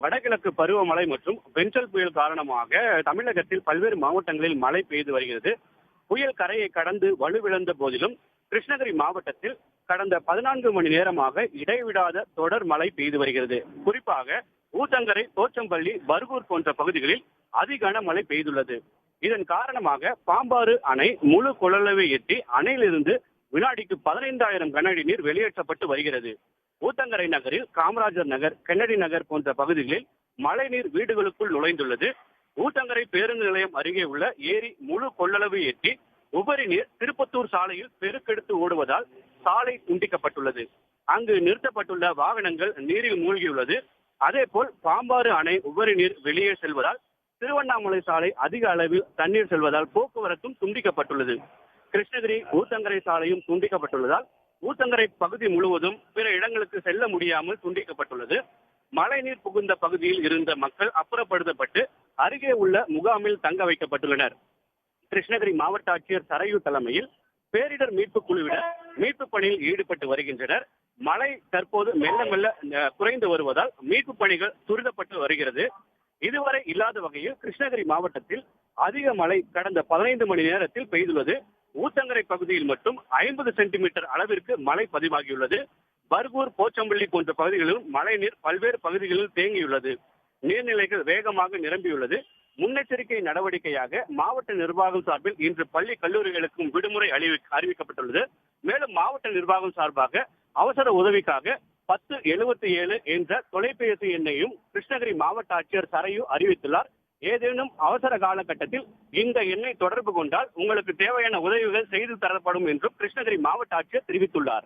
வடகிழக்கு பருவமழை மற்றும் பெஞ்சல் புயல் காரணமாக தமிழகத்தில் பல்வேறு மாவட்டங்களில் மழை பெய்து வருகிறது. புயல் கரையை கடந்து வலுவிழந்த போதிலும் கிருஷ்ணகிரி மாவட்டத்தில் கடந்த 14 மணி நேரமாக இடைவிடாத தொடர் மழை பெய்து வருகிறது. குறிப்பாக ஊத்தங்கரை, போச்சம்பள்ளி, பர்கூர் போன்ற பகுதிகளில் அதிகனமழை பெய்துள்ளது. இதன் காரணமாக பாம்பாறு அணை முழு கொள்ளளவை எட்டி அணையிலிருந்து வினாடிக்கு 15,000 கனஅடி நீர் வெளியேற்றப்பட்டு வருகிறது. ஊத்தங்கரை நகரில் காமராஜர் நகர், கென்னடி நகர் போன்ற பகுதிகளில் மழைநீர் வீடுகளுக்குள் நுழைந்துள்ளது. ஊத்தங்கரை பேருந்து நிலையம் அருகே உள்ள ஏரி முழு கொள்ளளவு எட்டி உபரி நீர் திருப்பத்தூர் சாலையில் பெருக்கெடுத்து ஓடுவதால் சாலை துண்டிக்கப்பட்டுள்ளது. அங்கு நிறுத்தப்பட்டுள்ள வாகனங்கள் நீரில் மூழ்கியுள்ளது. அதேபோல் பாம்பாறு அணை உபரி நீர் வெளியே செல்வதால் திருவண்ணாமலை சாலை அதிக அளவில் தண்ணீர் செல்வதால் போக்குவரத்தும் துண்டிக்கப்பட்டுள்ளது. கிருஷ்ணகிரி ஊத்தங்கரை சாலையும் துண்டிக்கப்பட்டுள்ளதால் ஊத்தங்கரை பகுதி முழுவதும் பிற இடங்களுக்கு செல்ல முடியாமல் துண்டிக்கப்பட்டுள்ளது. மழைநீர் புகுந்த பகுதியில் இருந்த மக்கள் அப்புறப்படுத்தப்பட்டு அருகே உள்ள முகாமில் தங்க வைக்கப்பட்டுள்ளனர். கிருஷ்ணகிரி மாவட்ட ஆட்சியர் சரையு தலைமையில் பேரிடர் மீட்பு குழுவினர் மீட்பு பணியில் ஈடுபட்டு வருகின்றனர். மழை தற்போது மெல்ல மெல்ல குறைந்து வருவதால் மீட்பு பணிகள் துரிதப்பட்டு வருகிறது. இதுவரை இல்லாத வகையில் கிருஷ்ணகிரி மாவட்டத்தில் அதிக மழை கடந்த 15 மணி நேரத்தில் பெய்துள்ளது. ஊத்தங்கரை பகுதியில் மட்டும் 50 சென்டிமீட்டர் அளவிற்கு மழை பதிவாகியுள்ளது. பர்கூர், போச்சம்பள்ளி போன்ற பகுதிகளிலும் மழைநீர் பல்வேறு பகுதிகளில் தேங்கியுள்ளது. நீர்நிலைகள் வேகமாக நிரம்பியுள்ளது. முன்னெச்சரிக்கை நடவடிக்கையாக மாவட்ட நிர்வாகம் சார்பில் இன்று பள்ளி கல்லூரிகளுக்கும் விடுமுறை அறிவிக்கப்பட்டுள்ளது. மேலும் மாவட்ட நிர்வாகம் சார்பாக அவசர உதவிக்காக 1077 என்ற தொலைபேசி எண்ணையும் கிருஷ்ணகிரி மாவட்ட ஆட்சியர் சரையு அறிவித்துள்ளார். ஏதேனும் அவசர காலகட்டத்தில் இந்த எண்ணை தொடர்பு கொண்டால் உங்களுக்கு தேவையான உதவிகள் செய்து தரப்படும் என்றும் கிருஷ்ணகிரி மாவட்ட ஆட்சியர் தெரிவித்துள்ளார்.